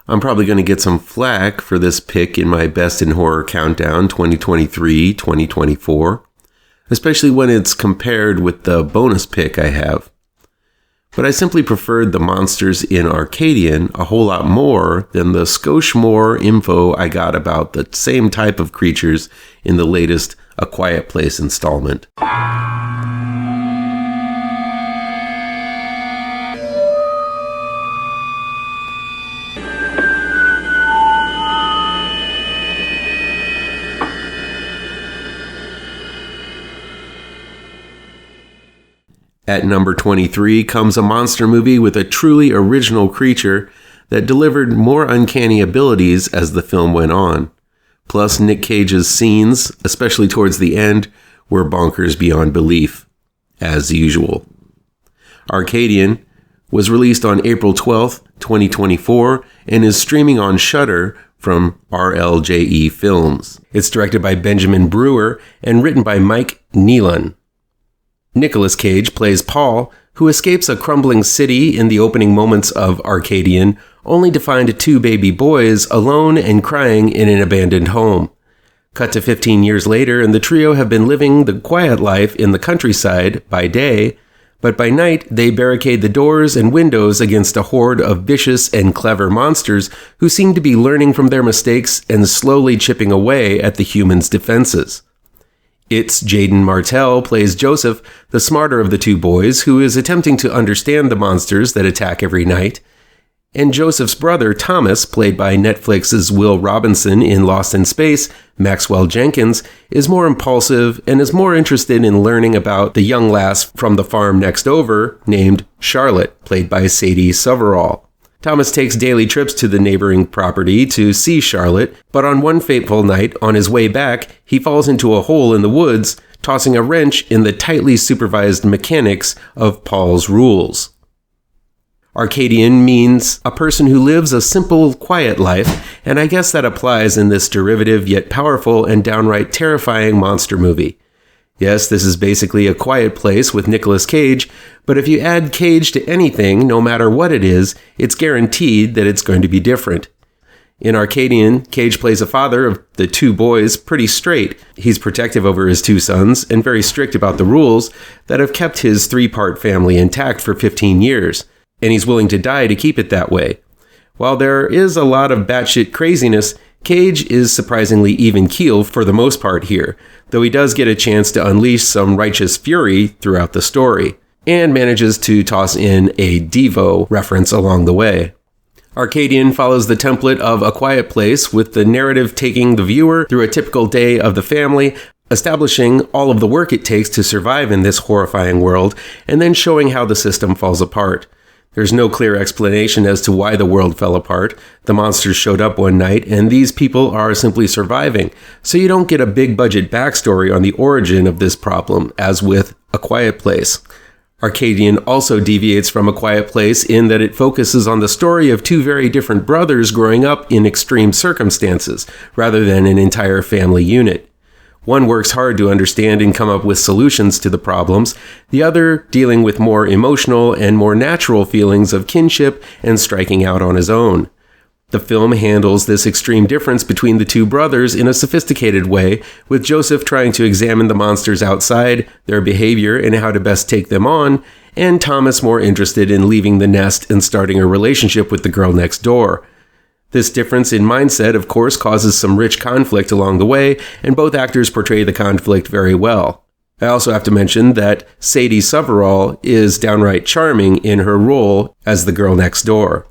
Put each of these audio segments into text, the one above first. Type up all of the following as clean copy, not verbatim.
I'm probably going to get some flack for this pick in my Best in Horror Countdown 2023-2024, especially when it's compared with the bonus pick I have. But I simply preferred the monsters in Arcadian a whole lot more than the skosh more info I got about the same type of creatures in the latest A Quiet Place installment. At number 23 comes a monster movie with a truly original creature that delivered more uncanny abilities as the film went on. Plus, Nic Cage's scenes, especially towards the end, were bonkers beyond belief, as usual. Arcadian was released on April 12th, 2024, and is streaming on Shudder from RLJE Films. It's directed by Benjamin Brewer and written by Mike Nilon. Nicolas Cage plays Paul, who escapes a crumbling city in the opening moments of Arcadian, only to find two baby boys alone and crying in an abandoned home. Cut to 15 years later, and the trio have been living the quiet life in the countryside by day, but by night they barricade the doors and windows against a horde of vicious and clever monsters who seem to be learning from their mistakes and slowly chipping away at the humans' defenses. It's Jaden Martell plays Joseph, the smarter of the two boys, who is attempting to understand the monsters that attack every night. And Joseph's brother, Thomas, played by Netflix's Will Robinson in Lost in Space, Maxwell Jenkins, is more impulsive and is more interested in learning about the young lass from the farm next over, named Charlotte, played by Sadie Soverall. Thomas takes daily trips to the neighboring property to see Charlotte, but on one fateful night, on his way back, he falls into a hole in the woods, tossing a wrench in the tightly supervised mechanics of Paul's rules. Arcadian means a person who lives a simple, quiet life, and I guess that applies in this derivative yet powerful and downright terrifying monster movie. Yes, this is basically A Quiet Place with Nicolas Cage, but if you add Cage to anything, no matter what it is, it's guaranteed that it's going to be different. In Arcadian, Cage plays a father of the two boys pretty straight. He's protective over his two sons and very strict about the rules that have kept his three-part family intact for 15 years, and he's willing to die to keep it that way. While there is a lot of batshit craziness, Cage is surprisingly even-keeled for the most part here, though he does get a chance to unleash some righteous fury throughout the story, and manages to toss in a Devo reference along the way. Arcadian follows the template of A Quiet Place, with the narrative taking the viewer through a typical day of the family, establishing all of the work it takes to survive in this horrifying world, and then showing how the system falls apart. There's no clear explanation as to why the world fell apart. The monsters showed up one night, and these people are simply surviving, so you don't get a big-budget backstory on the origin of this problem, as with A Quiet Place. Arcadian also deviates from A Quiet Place in that it focuses on the story of two very different brothers growing up in extreme circumstances, rather than an entire family unit. One works hard to understand and come up with solutions to the problems, the other dealing with more emotional and more natural feelings of kinship and striking out on his own. The film handles this extreme difference between the two brothers in a sophisticated way, with Joseph trying to examine the monsters outside, their behavior, and how to best take them on, and Thomas more interested in leaving the nest and starting a relationship with the girl next door. This difference in mindset, of course, causes some rich conflict along the way, and both actors portray the conflict very well. I also have to mention that Sadie Soverall is downright charming in her role as the girl next door.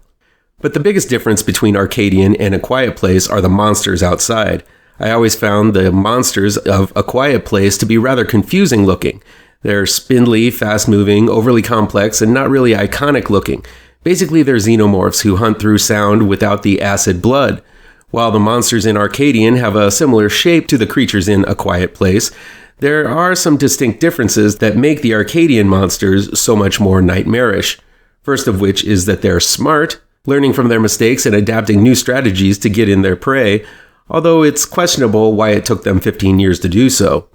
But the biggest difference between Arcadian and A Quiet Place are the monsters outside. I always found the monsters of A Quiet Place to be rather confusing looking. They're spindly, fast-moving, overly complex, and not really iconic looking. Basically, they're xenomorphs who hunt through sound without the acid blood. While the monsters in Arcadian have a similar shape to the creatures in A Quiet Place, there are some distinct differences that make the Arcadian monsters so much more nightmarish. First of which is that they're smart, learning from their mistakes and adapting new strategies to get in their prey, although it's questionable why it took them 15 years to do so.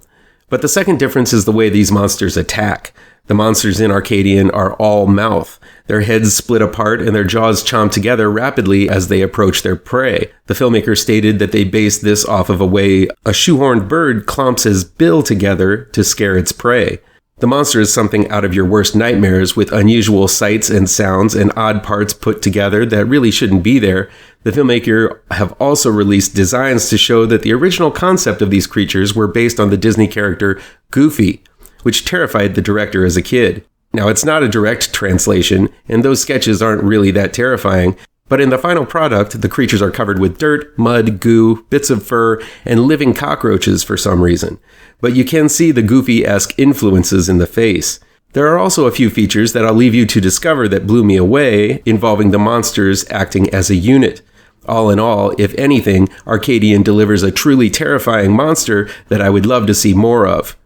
But the second difference is the way these monsters attack. The monsters in Arcadian are all mouth. Their heads split apart and their jaws chomp together rapidly as they approach their prey. The filmmaker stated that they based this off of a way a shoehorned bird clomps his bill together to scare its prey. The monster is something out of your worst nightmares, with unusual sights and sounds and odd parts put together that really shouldn't be there. The filmmaker have also released designs to show that the original concept of these creatures were based on the Disney character Goofy, which terrified the director as a kid. Now, it's not a direct translation, and those sketches aren't really that terrifying, but in the final product, the creatures are covered with dirt, mud, goo, bits of fur, and living cockroaches for some reason. But you can see the Goofy-esque influences in the face. There are also a few features that I'll leave you to discover that blew me away, involving the monsters acting as a unit. All in all, if anything, Arcadian delivers a truly terrifying monster that I would love to see more of.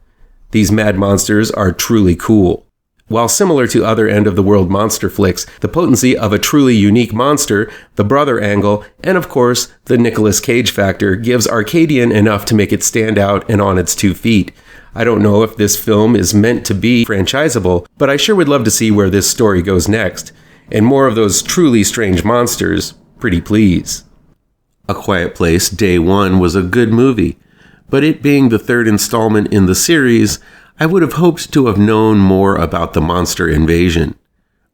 These mad monsters are truly cool. While similar to other end-of-the-world monster flicks, the potency of a truly unique monster, the brother angle, and of course, the Nicolas Cage factor gives Arcadian enough to make it stand out and on its 2 feet. I don't know if this film is meant to be franchisable, but I sure would love to see where this story goes next. And more of those truly strange monsters, pretty please. A Quiet Place Day One was a good movie, but it being the third installment in the series, I would have hoped to have known more about the monster invasion.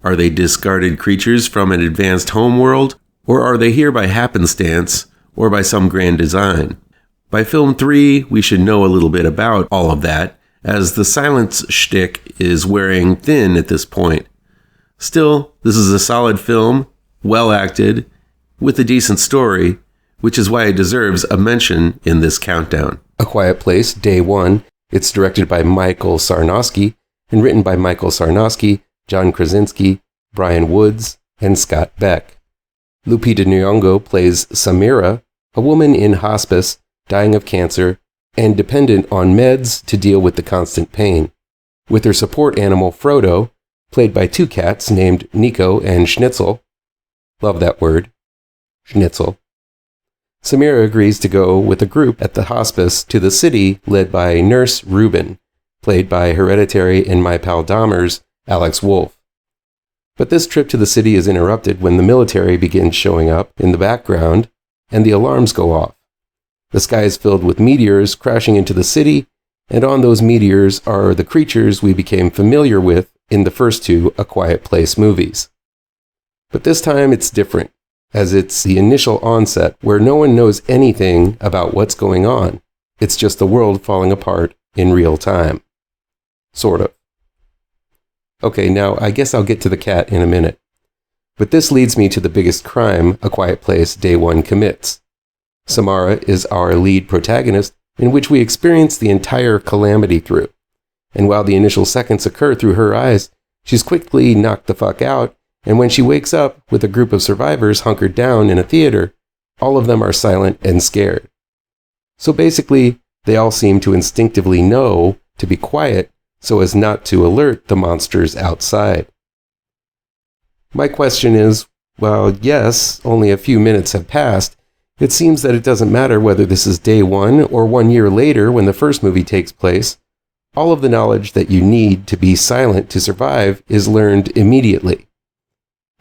Are they discarded creatures from an advanced homeworld, or are they here by happenstance, or by some grand design? By film 3, we should know a little bit about all of that, as the silence shtick is wearing thin at this point. Still, this is a solid film, well acted, with a decent story, which is why it deserves a mention in this countdown. A Quiet Place Day One. It's directed by Michael Sarnoski and written by Michael Sarnoski, John Krasinski, Brian Woods, and Scott Beck. Lupita Nyong'o plays Samira, a woman in hospice, dying of cancer, and dependent on meds to deal with the constant pain. With her support animal Frodo, played by 2 cats named Nico and Schnitzel. Love that word. Schnitzel. Samira agrees to go with a group at the hospice to the city led by Nurse Rubin, played by Hereditary and My Pal Dahmer's Alex Wolff. But this trip to the city is interrupted when the military begins showing up in the background and the alarms go off. The sky is filled with meteors crashing into the city, and on those meteors are the creatures we became familiar with in the first 2 A Quiet Place movies. But this time it's different, as it's the initial onset where no one knows anything about what's going on. It's just the world falling apart in real time. Sort of. Okay, now I guess I'll get to the cat in a minute. But this leads me to the biggest crime A Quiet Place Day One commits. Samara is our lead protagonist, in which we experience the entire calamity through. And while the initial seconds occur through her eyes, she's quickly knocked the fuck out. And when she wakes up with a group of survivors hunkered down in a theater, all of them are silent and scared. So basically, they all seem to instinctively know to be quiet so as not to alert the monsters outside. My question is, well, yes, only a few minutes have passed. It seems that it doesn't matter whether this is day 1 or 1 year later when the first movie takes place. All of the knowledge that you need to be silent to survive is learned immediately.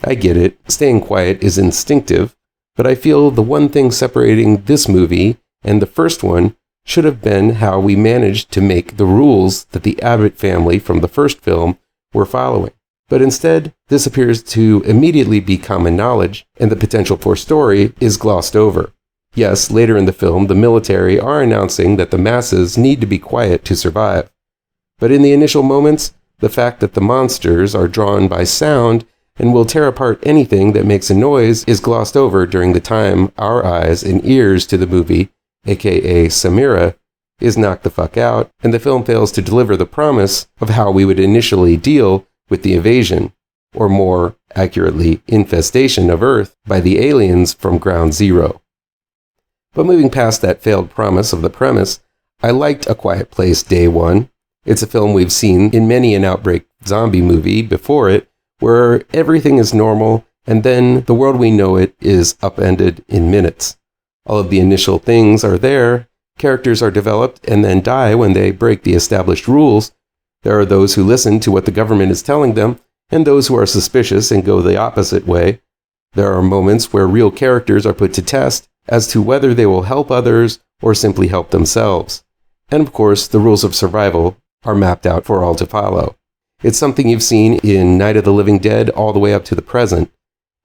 I get it, staying quiet is instinctive, but I feel the one thing separating this movie and the first one should have been how we managed to make the rules that the Abbott family from the first film were following. But instead, this appears to immediately be common knowledge, and the potential for story is glossed over. Yes, later in the film, the military are announcing that the masses need to be quiet to survive. But in the initial moments, the fact that the monsters are drawn by sound and will tear apart anything that makes a noise is glossed over during the time our eyes and ears to the movie, aka Samira, is knocked the fuck out, and the film fails to deliver the promise of how we would initially deal with the invasion, or more accurately, infestation of Earth by the aliens from Ground Zero. But moving past that failed promise of the premise, I liked A Quiet Place Day One. It's a film we've seen in many an outbreak zombie movie before it, where everything is normal, and then the world we know it is upended in minutes. All of the initial things are there, Characters are developed and then die when they break the established rules. There are those who listen to what the government is telling them, and those who are suspicious and go the opposite way. There are moments where real characters are put to test as to whether they will help others or simply help themselves. And of course, the rules of survival are mapped out for all to follow. It's something you've seen in Night of the Living Dead all the way up to the present.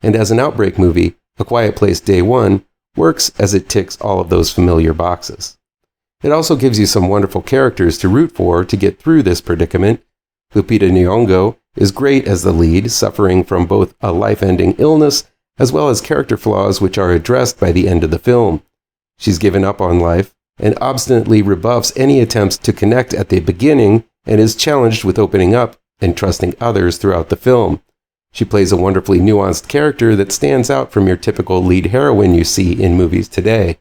And as an outbreak movie, A Quiet Place Day One works as it ticks all of those familiar boxes. It also gives you some wonderful characters to root for to get through this predicament. Lupita Nyong'o is great as the lead, suffering from both a life-ending illness as well as character flaws which are addressed by the end of the film. She's given up on life and obstinately rebuffs any attempts to connect at the beginning and is challenged with opening up and trusting others throughout the film. She plays a wonderfully nuanced character that stands out from your typical lead heroine you see in movies today.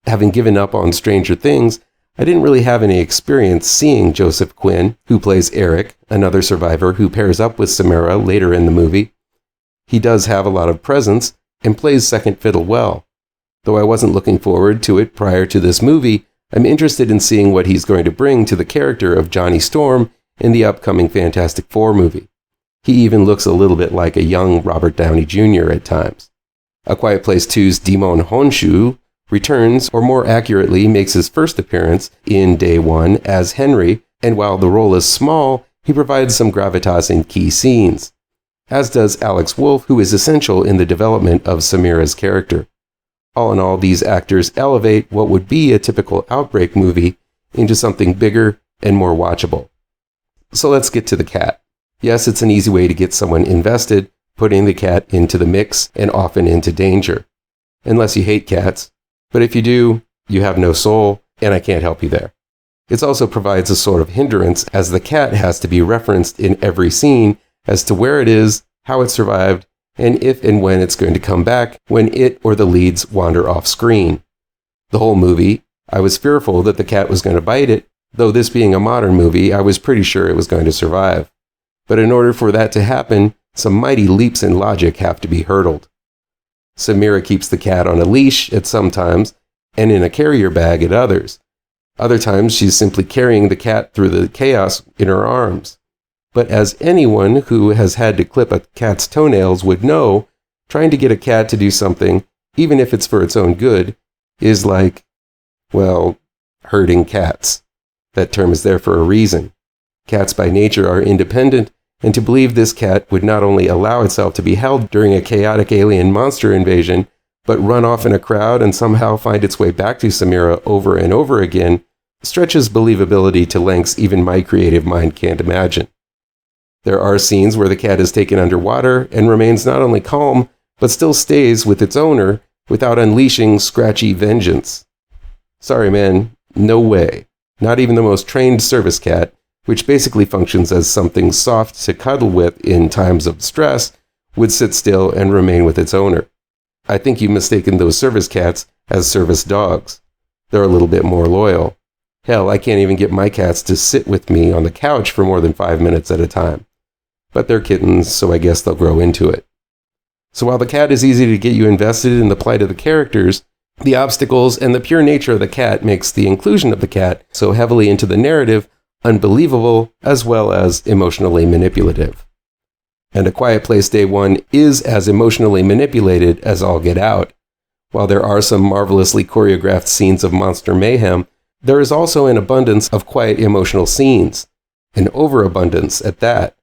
Having given up on Stranger Things, I didn't really have any experience seeing Joseph Quinn, who plays Eric, another survivor who pairs up with Samira later in the movie. He does have a lot of presence and plays second fiddle well. Though I wasn't looking forward to it prior to this movie, I'm interested in seeing what he's going to bring to the character of Johnny Storm in the upcoming Fantastic Four movie. He even looks a little bit like a young Robert Downey Jr. at times. A Quiet Place 2's Dimon Honshu returns, or more accurately, makes his first appearance in Day One as Henry, and while the role is small, he provides some gravitas in key scenes. As does Alex Wolff, who is essential in the development of Samira's character. All in all, these actors elevate what would be a typical outbreak movie into something bigger and more watchable. So let's get to the cat. Yes, it's an easy way to get someone invested, putting the cat into the mix and often into danger. Unless you hate cats. But if you do, you have no soul, and I can't help you there. It also provides a sort of hindrance, as the cat has to be referenced in every scene as to where it is, how it survived, and if and when it's going to come back when it or the leads wander off screen. The whole movie, I was fearful that the cat was going to bite it, though this being a modern movie, I was pretty sure it was going to survive. But in order for that to happen, some mighty leaps in logic have to be hurdled. Samira keeps the cat on a leash at some times, and in a carrier bag at others. Other times she's simply carrying the cat through the chaos in her arms. But as anyone who has had to clip a cat's toenails would know, trying to get a cat to do something, even if it's for its own good, is like, well, herding cats. That term is there for a reason. Cats by nature are independent, and to believe this cat would not only allow itself to be held during a chaotic alien monster invasion, but run off in a crowd and somehow find its way back to Samira over and over again, stretches believability to lengths even my creative mind can't imagine. There are scenes where the cat is taken underwater and remains not only calm, but still stays with its owner without unleashing scratchy vengeance. Sorry, man, no way. Not even the most trained service cat, which basically functions as something soft to cuddle with in times of stress, would sit still and remain with its owner. I think you've mistaken those service cats as service dogs. They're a little bit more loyal. Hell, I can't even get my cats to sit with me on the couch for more than 5 minutes at a time. But they're kittens, so I guess they'll grow into it. So while the cat is easy to get you invested in the plight of the characters, the obstacles and the pure nature of the cat makes the inclusion of the cat so heavily into the narrative unbelievable as well as emotionally manipulative. And A Quiet Place Day One is as emotionally manipulated as all get out. While there are some marvelously choreographed scenes of monster mayhem, there is also an abundance of quiet emotional scenes, an overabundance at that.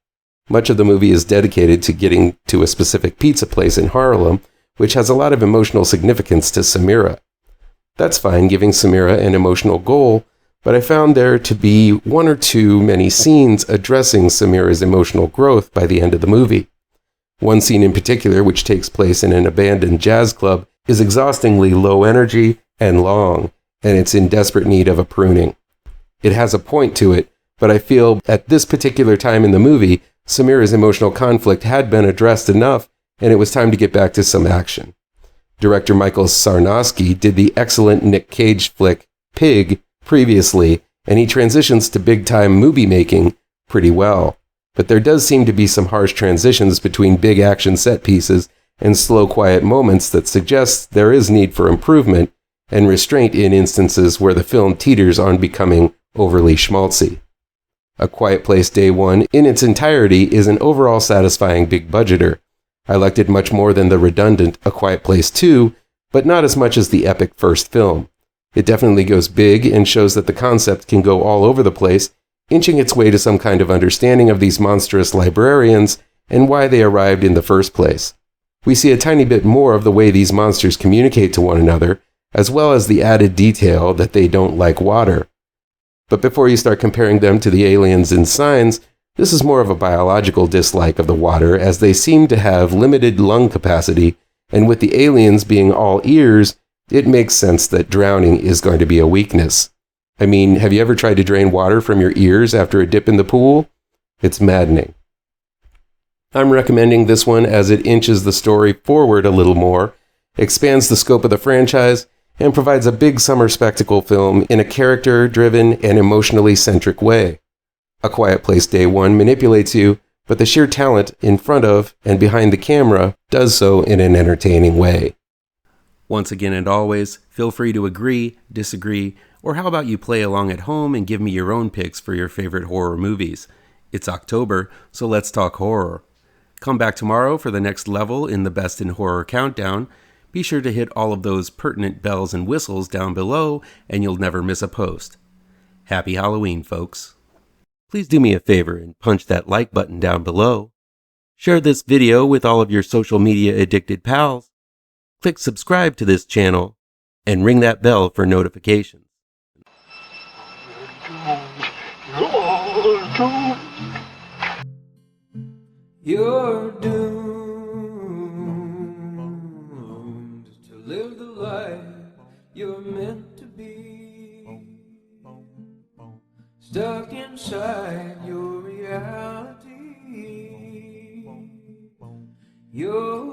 Much of the movie is dedicated to getting to a specific pizza place in Harlem, which has a lot of emotional significance to Samira. That's fine, giving Samira an emotional goal, but I found there to be one or too many scenes addressing Samira's emotional growth by the end of the movie. One scene in particular, which takes place in an abandoned jazz club, is exhaustingly low energy and long, and it's in desperate need of a pruning. It has a point to it, but I feel at this particular time in the movie, Samira's emotional conflict had been addressed enough, and it was time to get back to some action. Director Michael Sarnoski did the excellent Nic Cage flick Pig previously, and he transitions to big-time movie making pretty well. But there does seem to be some harsh transitions between big action set pieces and slow, quiet moments that suggest there is need for improvement, and restraint in instances where the film teeters on becoming overly schmaltzy. A Quiet Place Day One in its entirety is an overall satisfying big budgeter. I liked it much more than the redundant A Quiet Place 2, but not as much as the epic first film. It definitely goes big and shows that the concept can go all over the place, inching its way to some kind of understanding of these monstrous librarians and why they arrived in the first place. We see a tiny bit more of the way these monsters communicate to one another, as well as the added detail that they don't like water. But before you start comparing them to the aliens in Signs, this is more of a biological dislike of the water, as they seem to have limited lung capacity, and with the aliens being all ears, it makes sense that drowning is going to be a weakness. I mean, have you ever tried to drain water from your ears after a dip in the pool? It's maddening. I'm recommending this one as it inches the story forward a little more, expands the scope of the franchise, and provides a big summer spectacle film in a character-driven and emotionally centric way. A Quiet Place Day One manipulates you, but the sheer talent in front of and behind the camera does so in an entertaining way. Once again and always, feel free to agree, disagree, or how about you play along at home and give me your own picks for your favorite horror movies. It's October, so let's talk horror. Come back tomorrow for the next level in the Best in Horror Countdown. Be sure to hit all of those pertinent bells and whistles down below, and you'll never miss a post. Happy Halloween, folks. Please do me a favor and punch that like button down below. Share this video with all of your social media addicted pals. Click subscribe to this channel, and ring that bell for notifications. You're doomed to live the life you're meant to be, stuck inside your reality. You're